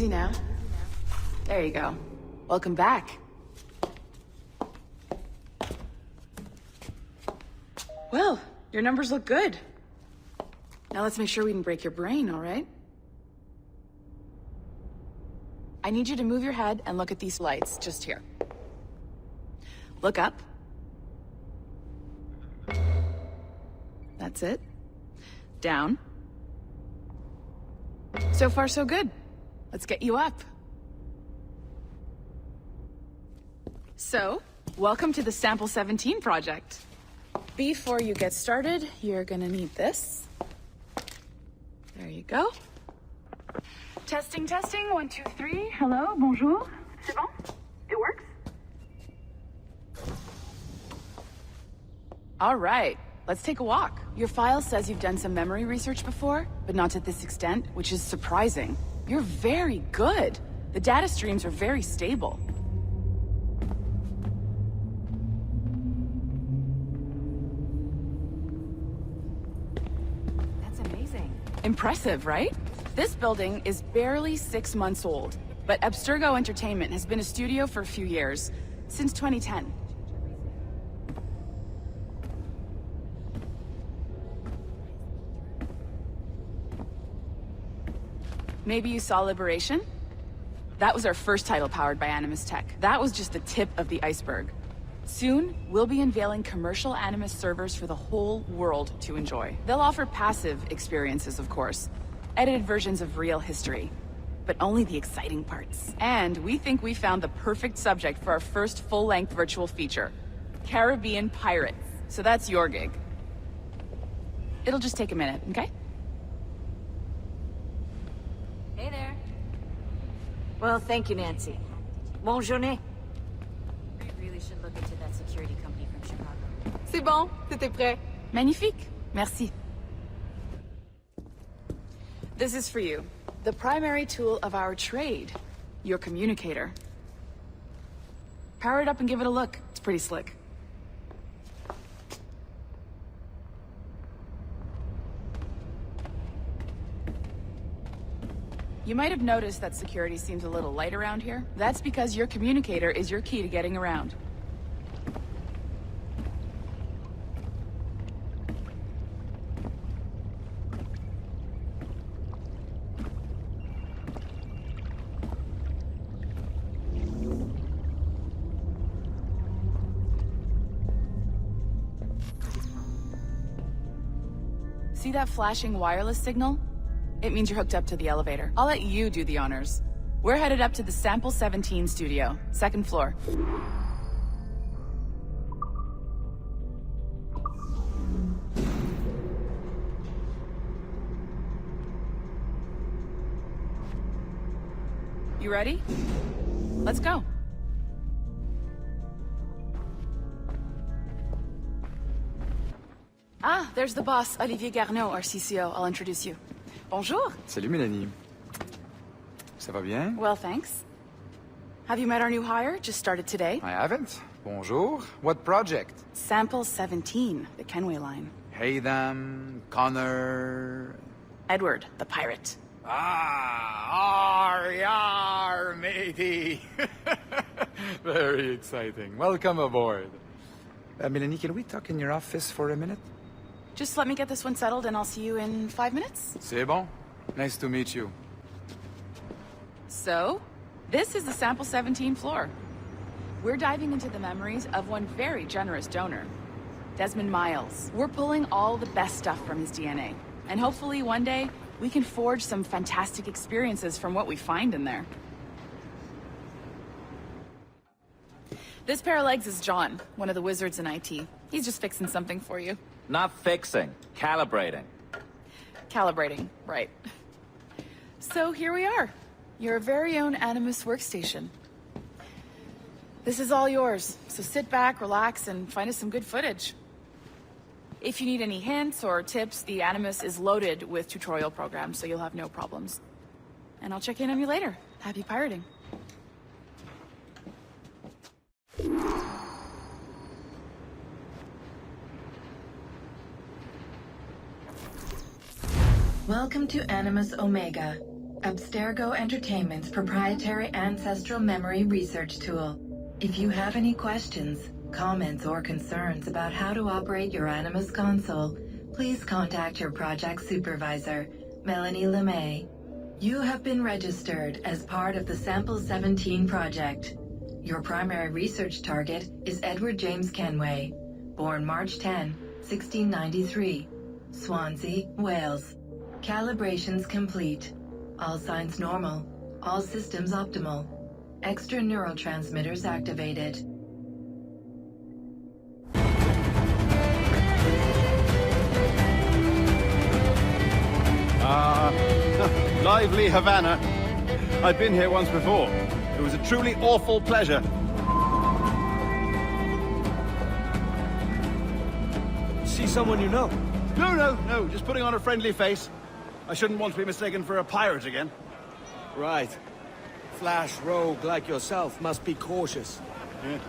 Easy now. There you go. Welcome back. Well, your numbers look good. Now let's make sure we can break your brain, all right? I need you to move your head and look at these lights just here. Look up. That's it. Down. So far, so good. Let's get you up. So, welcome to the Sample 17 project. Before you get started, you're gonna need this. There you go. Testing, testing, 1, 2, 3. Hello, bonjour. C'est bon? It works? All right, let's take a walk. Your file says you've done some memory research before, but not to this extent, which is surprising. You're very good. The data streams are very stable. That's amazing. Impressive, right? This building is barely 6 months old, but Abstergo Entertainment has been a studio for a few years, since 2010. Maybe you saw Liberation? That was our first title powered by Animus Tech. That was just the tip of the iceberg. Soon, we'll be unveiling commercial Animus servers for the whole world to enjoy. They'll offer passive experiences, of course. Edited versions of real history. But only the exciting parts. And we think we found the perfect subject for our first full-length virtual feature. Caribbean Pirates. So that's your gig. It'll just take a minute, okay? Hey there. Well, thank you, Nancy. Bonne journée. We really should look into that security company from Chicago. C'est bon, c'était prêt. Magnifique. Merci. This is for you. The primary tool of our trade. Your communicator. Power it up and give it a look. It's pretty slick. You might have noticed that security seems a little light around here. That's because your communicator is your key to getting around. See that flashing wireless signal? It means you're hooked up to the elevator. I'll let you do the honors. We're headed up to the Sample 17 studio, 2nd floor. You ready? Let's go. Ah, there's the boss, Olivier Garneau, our CCO. I'll introduce you. Bonjour. Salut Mélanie. Ça va bien? Well, thanks. Have you met our new hire? Just started today. I haven't. Bonjour. What project? Sample 17, the Kenway line. Haytham, Connor... Edward, the pirate. Ah, yar, matey. Very exciting. Welcome aboard. Mélanie, can we talk in your office for a minute? Just let me get this one settled and I'll see you in 5 minutes. C'est bon. Nice to meet you. So, this is the Sample 17 floor. We're diving into the memories of one very generous donor, Desmond Miles. We're pulling all the best stuff from his DNA. And hopefully one day, we can forge some fantastic experiences from what we find in there. This pair of legs is John, one of the wizards in IT. He's just fixing something for you. Not fixing, calibrating. Calibrating, right. So here we are, your very own Animus workstation. This is all yours, so sit back, relax, and find us some good footage. If you need any hints or tips, the Animus is loaded with tutorial programs, so you'll have no problems. And I'll check in on you later. Happy pirating. Welcome to Animus Omega. Abstergo Entertainment's proprietary ancestral memory research tool. If you have any questions, comments, or concerns about how to operate your Animus console, please contact your project supervisor, Melanie LeMay. You have been registered as part of the Sample 17 project. Your primary research target is Edward James Kenway, born March 10, 1693, Swansea, Wales. Calibrations complete. All signs normal. All systems optimal. Extra neurotransmitters activated. Lively Havana. I've been here once before. It was a truly awful pleasure. See someone you know? No, just putting on a friendly face. I shouldn't want to be mistaken for a pirate again. Right. Flash rogue like yourself must be cautious. Yeah.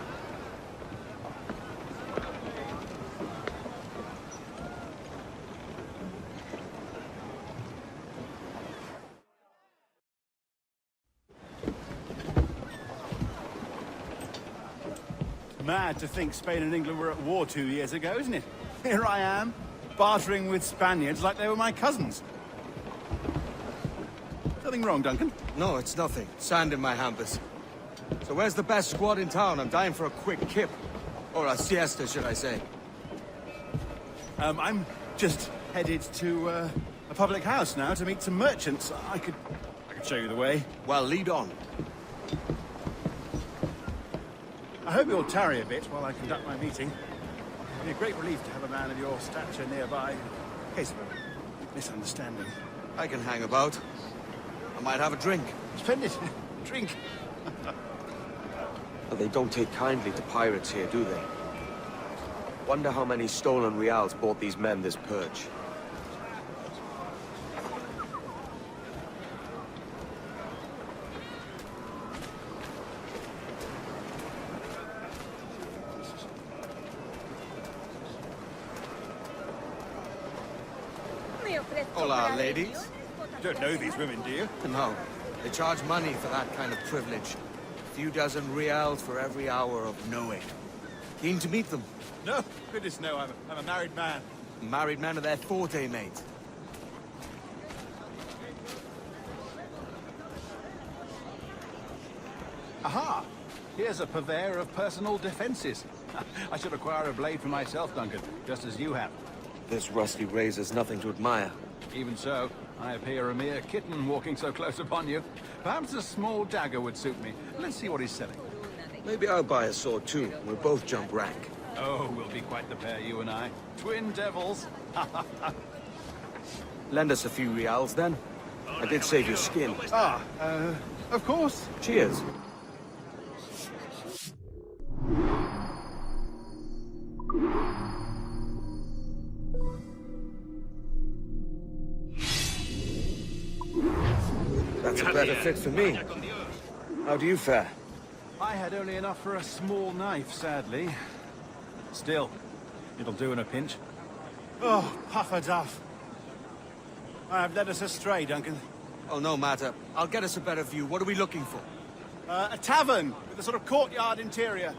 Mad to think Spain and England were at war 2 years ago, isn't it? Here I am, bartering with Spaniards like they were my cousins. Something wrong, Duncan? No, it's nothing. Sand in my hampers. So where's the best squad in town? I'm dying for a quick kip. Or a siesta, should I say. I'm just headed to a public house now to meet some merchants. I could show you the way. Well, lead on. I hope you'll tarry a bit while I conduct my meeting. It'd be a great relief to have a man of your stature nearby, in case of a misunderstanding. I can hang about. I might have a drink. Splendid. Drink. But they don't take kindly to pirates here, do they? Wonder how many stolen reals bought these men this purge. Hola, ladies. You don't know these women, do you? No. They charge money for that kind of privilege. A few dozen reals for every hour of knowing. Keen to meet them. No, goodness no, I'm a married man. Married men are their forte, mate. Aha! Here's a purveyor of personal defenses. I should acquire a blade for myself, Duncan, just as you have. This rusty razor's nothing to admire. Even so, I appear a mere kitten walking so close upon you. Perhaps a small dagger would suit me. Let's see what he's selling. Maybe I'll buy a sword too. We'll both jump rank. Oh, we'll be quite the pair, you and I. Twin devils. Lend us a few reals, then. I did save your skin. Of course. Cheers. That's a better fit for me. How do you fare? I had only enough for a small knife, sadly. Still, it'll do in a pinch. Oh, puffer duff. I have led us astray, Duncan. Oh, no matter. I'll get us a better view. What are we looking for? A tavern with a sort of courtyard interior.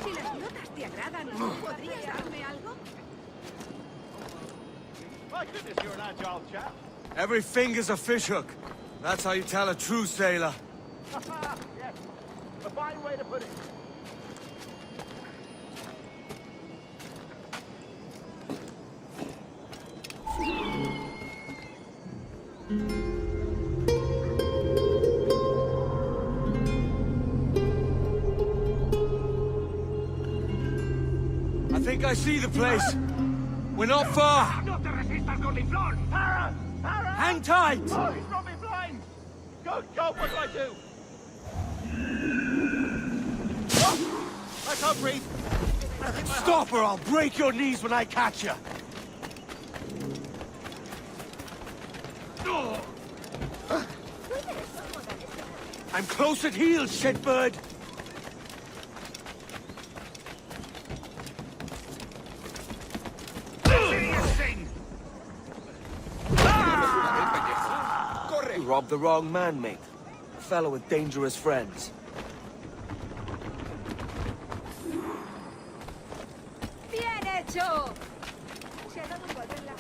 Si las notas te agradan, ¿podrías darme algo? My goodness, you're an agile chap. Every finger's a fishhook. That's how you tell a true sailor. Yes, a fine way to put it. I think I see the place. We're not far. No te resistas, Godliflón! Para! Para! Hang tight! Oh, he's brought me blind! Go, what do I do? Oh, I can't breathe. Stop or I'll break your knees when I catch you. I'm close at heel, shitbird. robbed the wrong man, mate. A fellow with dangerous friends. ¡Bien hecho! Se ha dado un golpe en la...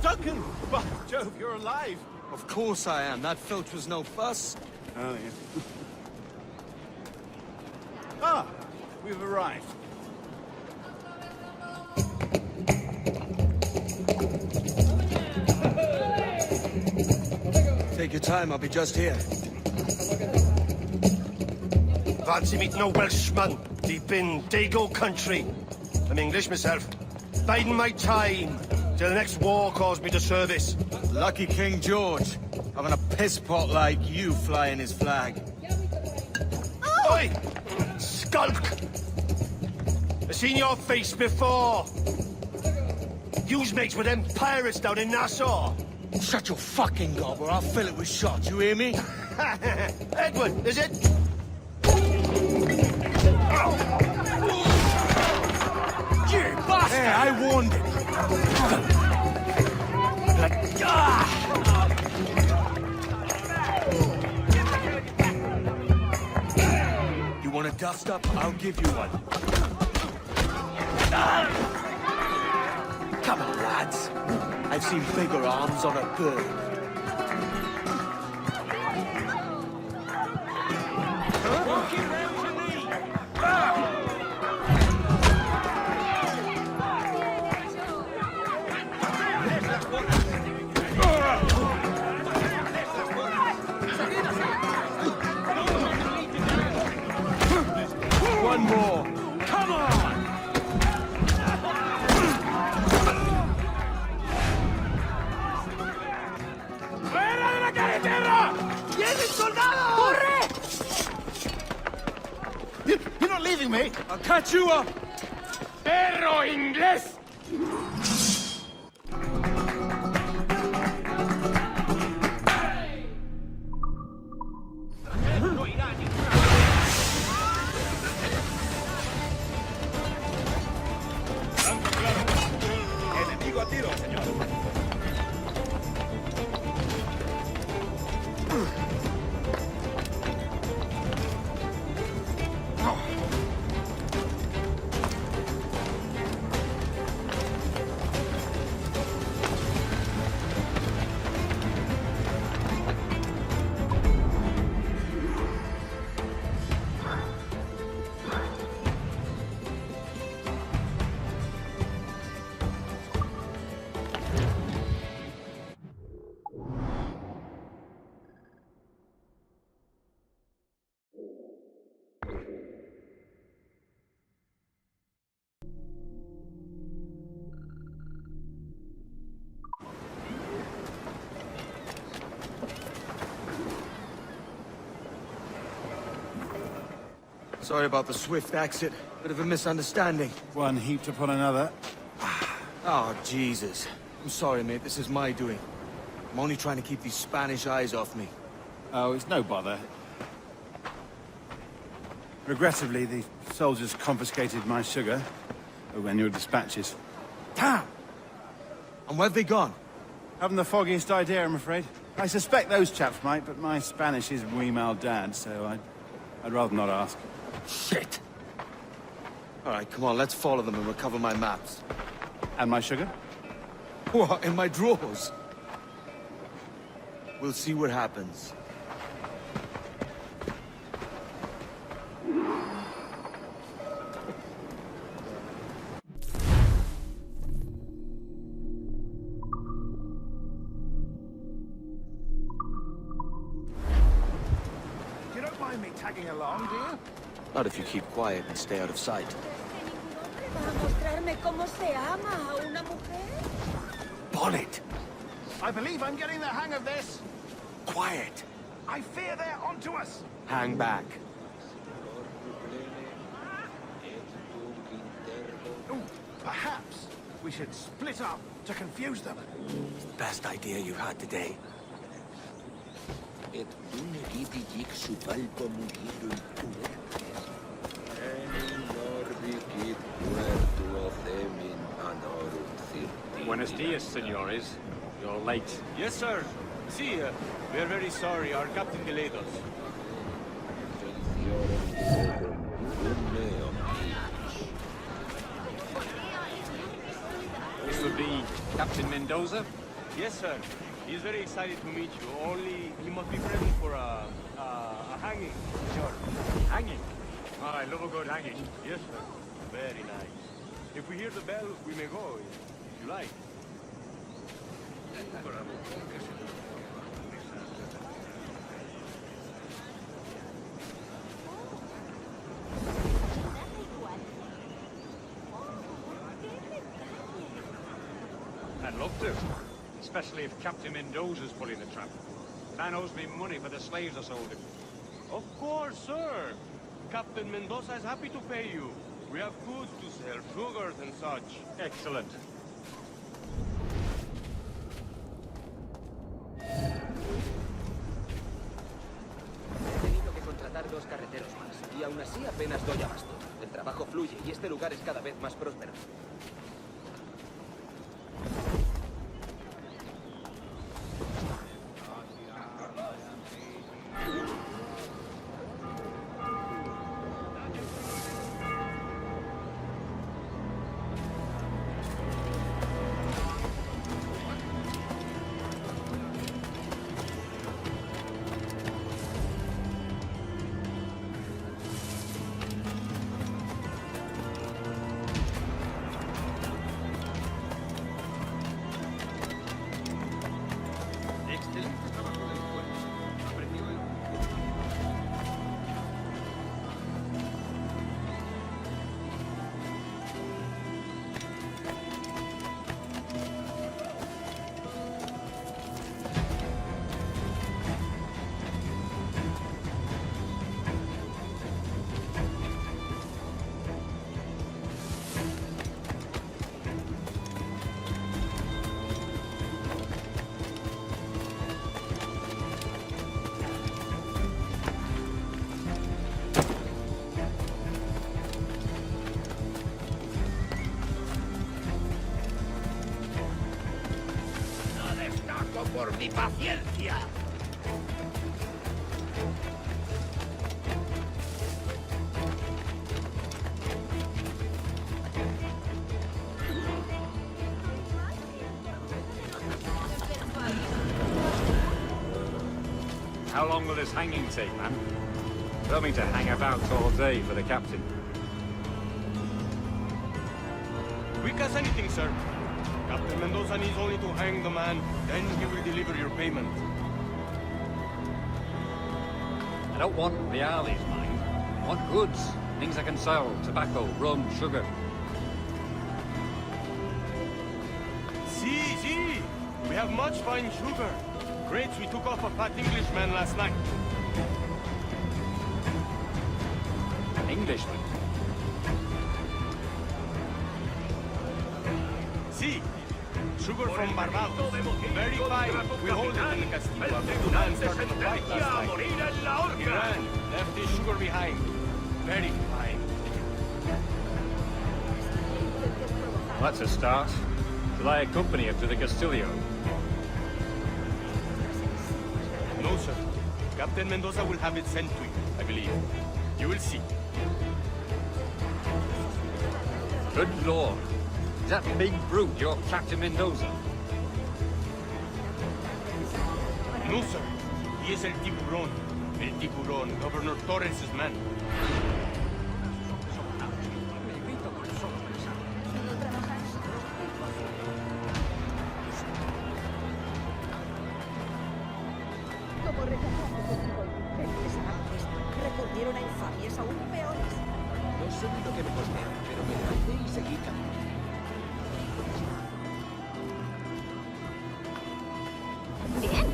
Duncan! By Jove, you're alive! Of course I am. That filch was no fuss. Oh, yeah. Ah! We've arrived. Take your time, I'll be just here. Fancy meeting no Welshman deep in Dago country. I'm English myself. Biding my time till the next war calls me to service. Lucky King George, having a piss pot like you flying his flag. Oi! Skulk! I've seen your face before. You's mates with them pirates down in Nassau. Shut your fucking gob or I'll fill it with shot, you hear me? Edward, is it? You bastard! Hey, I warned him. You want a dust up? I'll give you one. Come on, lads. I've seen bigger arms on a bird. One more. Come on! ¡Fuera de la carretera! ¡Vienen soldados! ¡Corre! You're not leaving me! I'll catch you up! ¡Perro inglés! Enemigo a tiro, señor. Sorry about the swift exit. Bit of a misunderstanding. One heaped upon another. Oh, Jesus. I'm sorry, mate. This is my doing. I'm only trying to keep these Spanish eyes off me. Oh, it's no bother. Regrettably, the soldiers confiscated my sugar when your dispatches. Damn! And where've they gone? Haven't the foggiest idea, I'm afraid. I suspect those chaps might, but my Spanish is muy mal dad, so I'd rather not ask. Shit! All right, come on, let's follow them and recover my maps. And my sugar? What, in my drawers? We'll see what happens. You don't mind me tagging along, do you? Not if you keep quiet and stay out of sight. Bonnet! I believe I'm getting the hang of this. Quiet! I fear they're onto us. Hang back. Ooh, perhaps we should split up to confuse them. Best idea you've had today. Et une gidi gic supalpo mugierum puertes. Enim norbicit puertuo themin anorum cirti. Buenos dias, senores. You're late. Yes, sir. See, we are very sorry. Our captain delayed us. This would be Captain Mendoza? Yes, sir. He's very excited to meet you. Only he must be present for a hanging. Sure. Hanging? Oh, I love a good hanging. Yes, sir. Very nice. If we hear the bell, we may go, if you like. I'd love to. Especially if Captain Mendoza's pulling the trap. Man owes me money for the slaves I sold him. Of course, sir. Captain Mendoza is happy to pay you. We have goods to sell, sugars and such. Excellent. He tenido que contratar 2 carreteros más, y aún así apenas doy abasto. El trabajo fluye y este lugar es cada vez más próspero. Por mi paciencia. How long will this hanging take, man? Tell me to hang about all day for the captain. Quick as anything, sir. Captain Mendoza needs only to hang the man, then he will deliver your payment. I don't want reales, mind. I want goods. Things I can sell. Tobacco, rum, sugar. See. We have much fine sugar. Grapes we took off a fat Englishman last night. Englishman? See. Sugar from Barbados. Very fine. We hold it in the Castillo. The man started the fight last night. He ran. Left his sugar behind. Very fine. That's a start. Shall I accompany him to the Castillo? No, sir. Captain Mendoza will have it sent to you, I believe. You will see. Good lord. Is that big brute your Captain Mendoza? No, sir. He is El Tiburón. El Tiburón, Governor Torres's man. Como rechazamos recurrieron a infamias aún peores. No sé ni lo que me costea, pero me levanté y seguí caminando. Bien.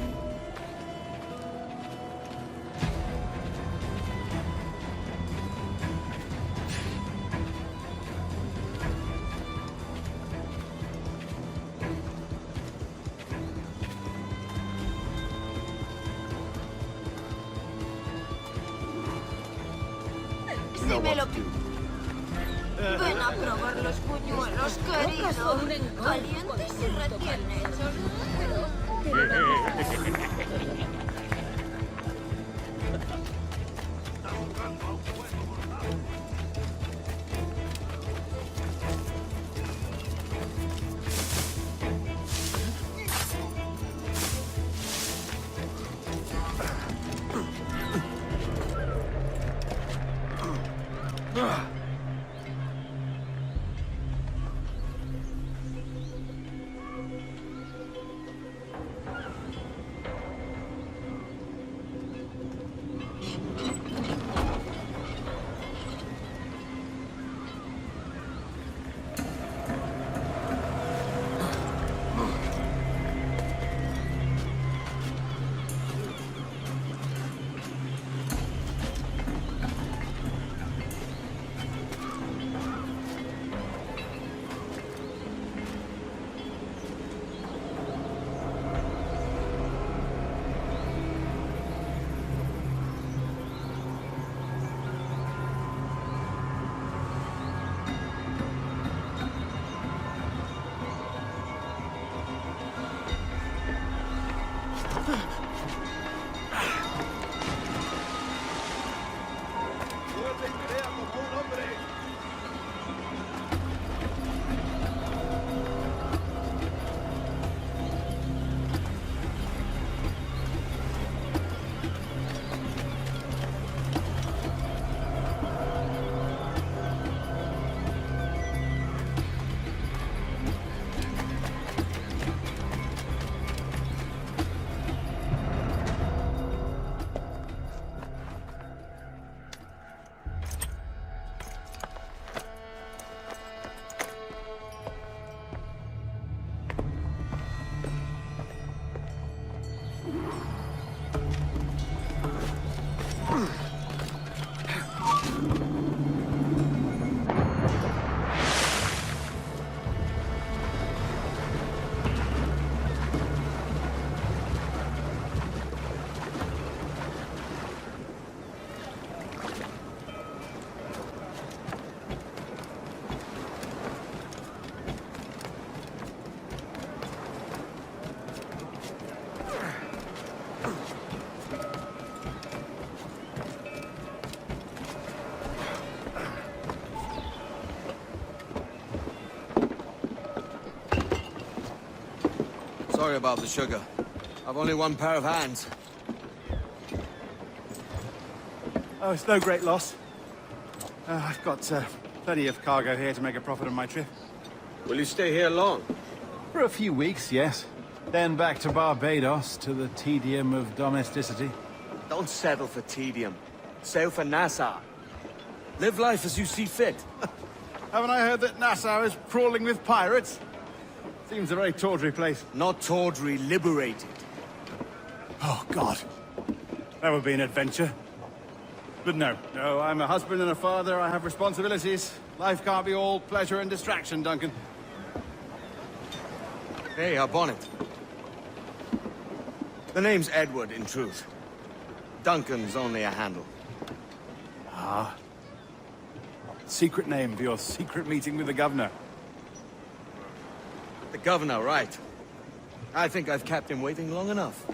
know what to do. Ven a probar los puñuelos, querido. Calientes y recién hechos. Sorry about the sugar. I've only one pair of hands. Oh, it's no great loss. I've got plenty of cargo here to make a profit on my trip. Will you stay here long? For a few weeks, yes. Then back to Barbados, to the tedium of domesticity. Don't settle for tedium. Sail for Nassau. Live life as you see fit. Haven't I heard that Nassau is crawling with pirates? Seems a very tawdry place. Not tawdry, liberated. Oh, God. That would be an adventure. But no, I'm a husband and a father. I have responsibilities. Life can't be all pleasure and distraction, Duncan. Hey, our bonnet. The name's Edward, in truth. Duncan's only a handle. Ah. Secret name for your secret meeting with the governor. The governor, right. I think I've kept him waiting long enough.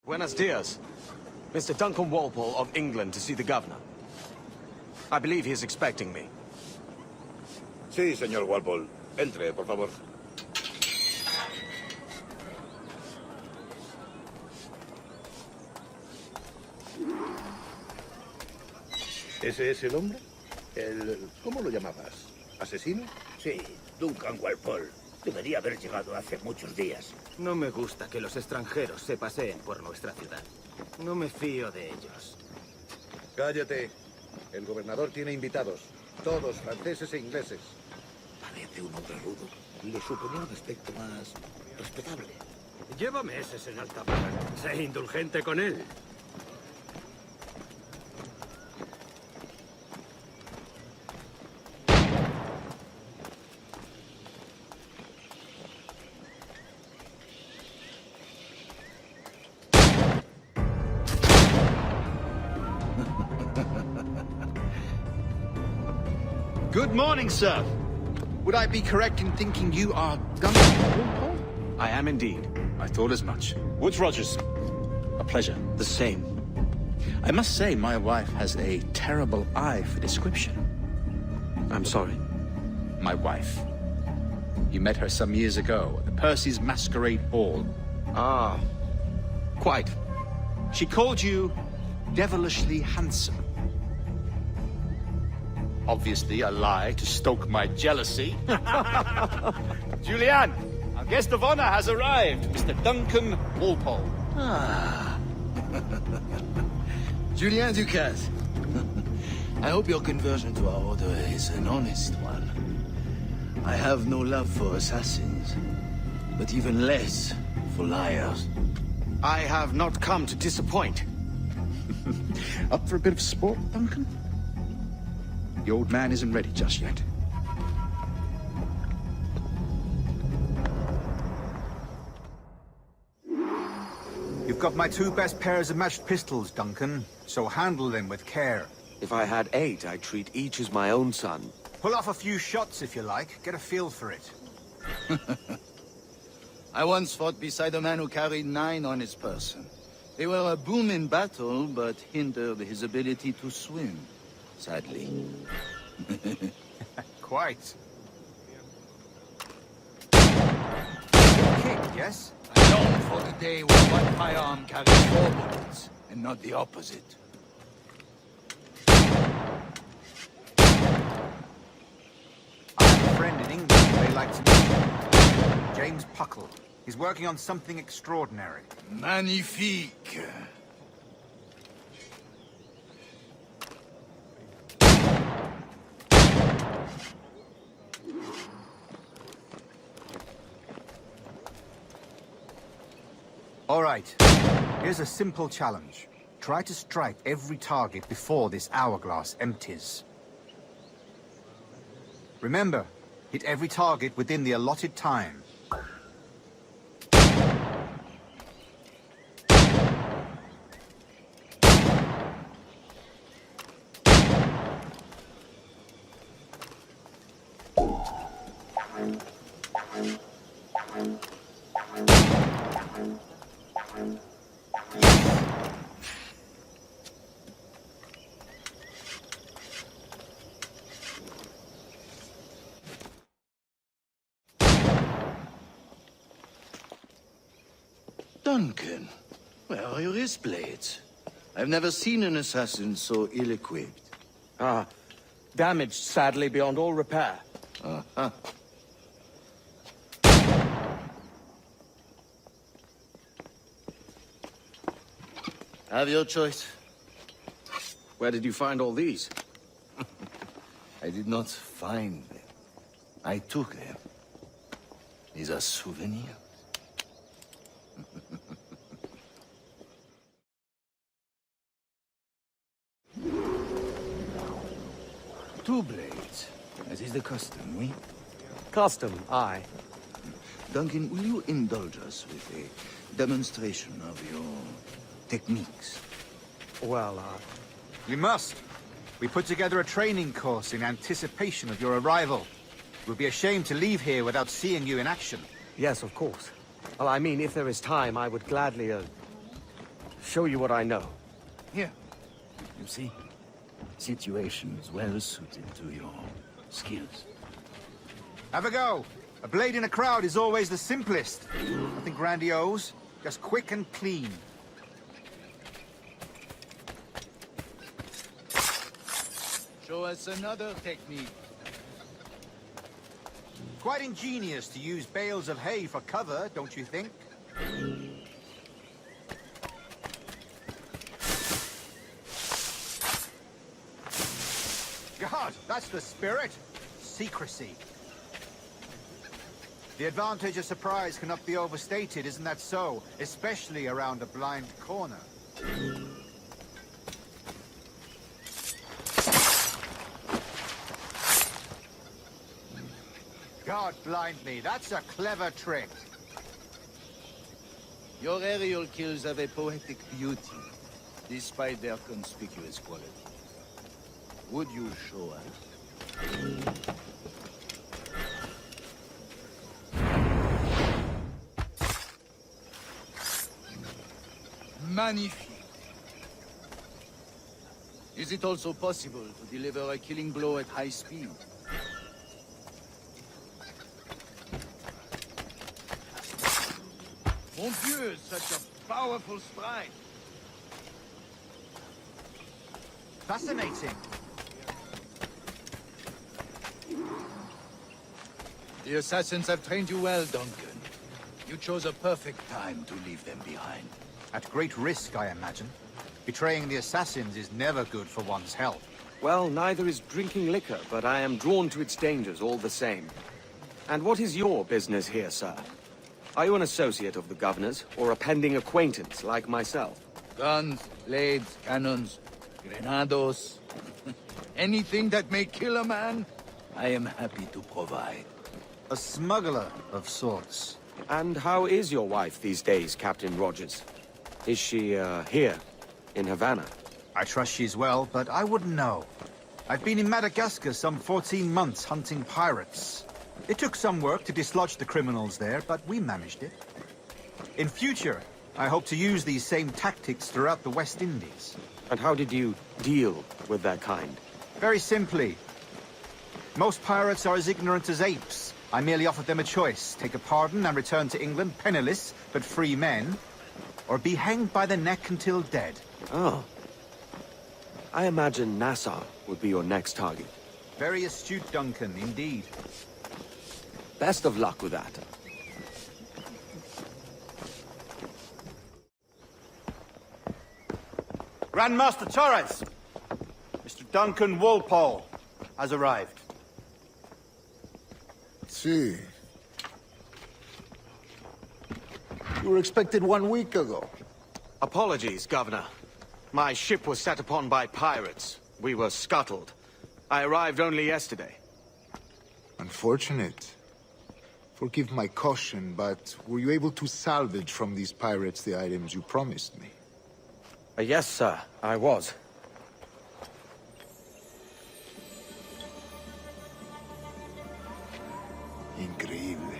Buenos dias. Mr. Duncan Walpole of England to see the governor. I believe he is expecting me. Sí, señor Walpole. Entre, por favor. ¿Ese es el hombre? ¿Cómo lo llamabas? ¿Asesino? Sí, Duncan Walpole. Debería haber llegado hace muchos días. No me gusta que los extranjeros se paseen por nuestra ciudad. No me fío de ellos. Cállate. El gobernador tiene invitados. Todos franceses e ingleses. Parece un hombre rudo. Le suponía un aspecto más respetable. Lleva meses en alta mar. Sé indulgente con él. Good morning, sir. Would I be correct in thinking you are Duncan? I am indeed. I thought as much. Woods Rogers. A pleasure. The same. I must say, my wife has a terrible eye for description. I'm sorry. My wife. You met her some years ago at the Percy's Masquerade Ball. Ah, quite. She called you devilishly handsome. Obviously a lie to stoke my jealousy. Julianne, our guest of honor has arrived, Mr. Duncan Walpole. Ah. Julien Ducasse. I hope your conversion to our order is an honest one. I have no love for assassins, but even less for liars. I have not come to disappoint. Up for a bit of sport, Duncan? The old man isn't ready just yet. You've got my 2 best pairs of matched pistols, Duncan, so handle them with care. If I had 8, I'd treat each as my own son. Pull off a few shots if you like, get a feel for it. I once fought beside a man who carried 9 on his person. They were a boom in battle, but hindered his ability to swim. Sadly. Quite. Kick, yes? I long for the day when one firearm carries 4 bullets, and not the opposite. I have a friend in England they like to meet. James Puckle. He's working on something extraordinary. Magnifique. All right. Here's a simple challenge. Try to strike every target before this hourglass empties. Remember, hit every target within the allotted time. Duncan, where are your wrist blades? I've never seen an assassin so ill-equipped. Ah, damaged sadly beyond all repair. Uh-huh. Have your choice. Where did you find all these? I did not find them. I took them. These are souvenirs. 2 blades, as is the custom, oui? Custom, aye. Duncan, will you indulge us with a demonstration of your techniques? Well, We must. We put together a training course in anticipation of your arrival. We'll be ashamed to leave here without seeing you in action. yes, of course. Well, I mean, if there is time, I would gladly, show you what I know. Here, you see? Situations well suited to your skills. Have a go. A blade in a crowd is always the simplest. Nothing grandiose, just quick and clean. Show us another technique. Quite ingenious to use bales of hay for cover, don't you think? God, that's the spirit. Secrecy. The advantage of surprise cannot be overstated, isn't that so? Especially around a blind corner. God blind me, that's a clever trick. Your aerial kills have a poetic beauty, despite their conspicuous quality. Would you show us? Magnifique. Is it also possible to deliver a killing blow at high speed? Mon Dieu, such a powerful strike. Fascinating. The assassins have trained you well, Duncan. You chose a perfect time to leave them behind. At great risk, I imagine. Betraying the assassins is never good for one's health. Well, neither is drinking liquor, but I am drawn to its dangers all the same. And what is your business here, sir? Are you an associate of the governor's, or a pending acquaintance like myself? Guns, blades, cannons, grenados. Anything that may kill a man, I am happy to provide. A smuggler of sorts. And how is your wife these days, Captain Rogers? Is she, here, in Havana? I trust she's well, but I wouldn't know. I've been in Madagascar some 14 months hunting pirates. It took some work to dislodge the criminals there, but we managed it. In future, I hope to use these same tactics throughout the West Indies. And how did you deal with that kind? Very simply. Most pirates are as ignorant as apes. I merely offered them a choice. Take a pardon and return to England penniless, but free men, or be hanged by the neck until dead. Oh. I imagine Nassau would be your next target. Very astute, Duncan, indeed. Best of luck with that. Grandmaster Torres! Mr. Duncan Walpole has arrived. See. You were expected 1 week ago. Apologies, Governor. My ship was set upon by pirates. We were scuttled. I arrived only yesterday. Unfortunate. Forgive my caution, but were you able to salvage from these pirates the items you promised me? Yes, sir, I was. Increíble.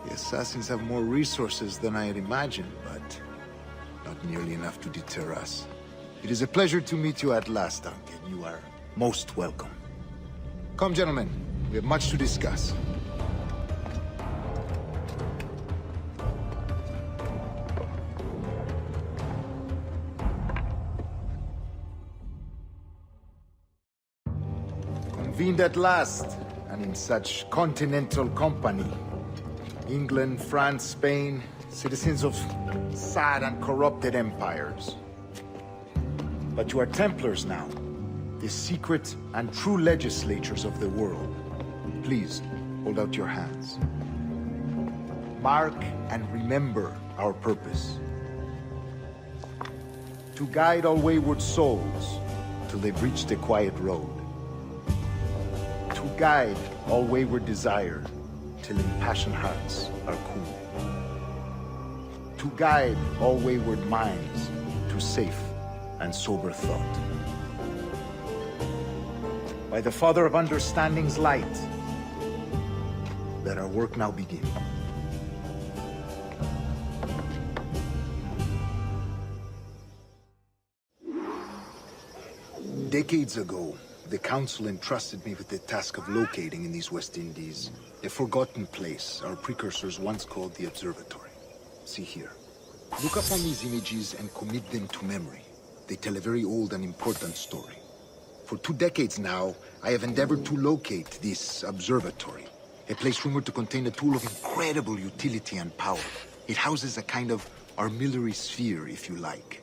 The assassins have more resources than I had imagined, but not nearly enough to deter us. It is a pleasure to meet you at last, Duncan. You are most welcome. Come, gentlemen. We have much to discuss. Convened at last, and in such continental company. England, France, Spain, citizens of sad and corrupted empires. But you are Templars now, the secret and true legislators of the world. Please, hold out your hands. Mark and remember our purpose. To guide all wayward souls till they've reached the quiet road. To guide all wayward desire till impassioned hearts are cool. To guide all wayward minds to safe and sober thought. By the Father of Understanding's light, let our work now begin. Decades ago, the Council entrusted me with the task of locating in these West Indies a forgotten place our precursors once called the Observatory. See here. Look upon these images and commit them to memory. They tell a very old and important story. For 2 decades now, I have endeavored to locate this observatory. A place rumored to contain a tool of incredible utility and power. It houses a kind of armillary sphere, if you like.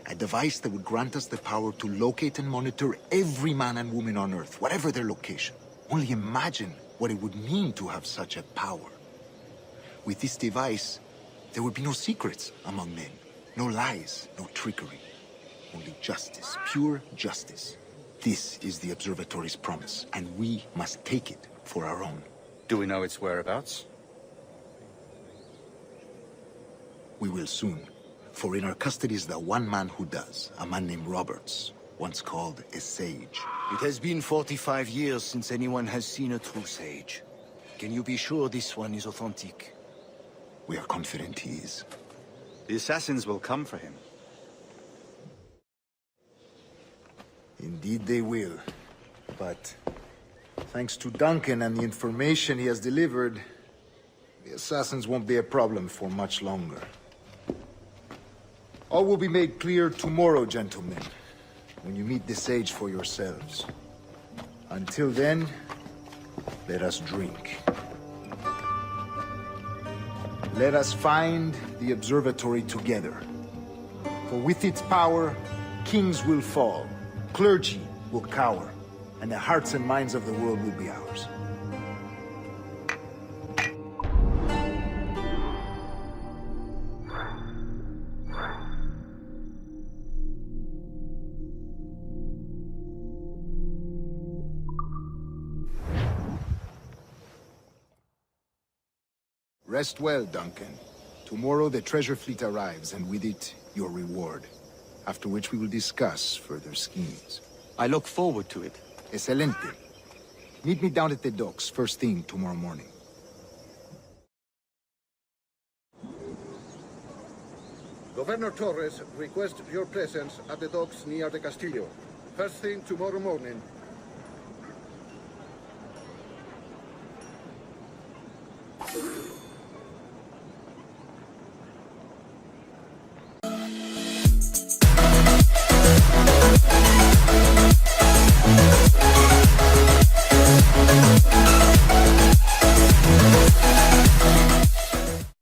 A device that would grant us the power to locate and monitor every man and woman on Earth, whatever their location. Only imagine what it would mean to have such a power. With this device, there would be no secrets among men. No lies, no trickery. Only justice, pure justice. This is the Observatory's promise, and we must take it for our own. Do we know its whereabouts? We will soon. For in our custody is the one man who does, a man named Roberts, once called a sage. It has been 45 years since anyone has seen a true sage. Can you be sure this one is authentic? We are confident he is. The assassins will come for him. Indeed they will. But thanks to Duncan and the information he has delivered, the assassins won't be a problem for much longer. All will be made clear tomorrow, gentlemen, when you meet the sage for yourselves. Until then, let us drink. Let us find the observatory together. For with its power, kings will fall, clergy will cower, and the hearts and minds of the world will be ours. Rest well, Duncan. Tomorrow the treasure fleet arrives, and with it, your reward. After which we will discuss further schemes. I look forward to it. Excelente. Meet me down at the docks first thing tomorrow morning. Governor Torres requests your presence at the docks near the Castillo. First thing tomorrow morning.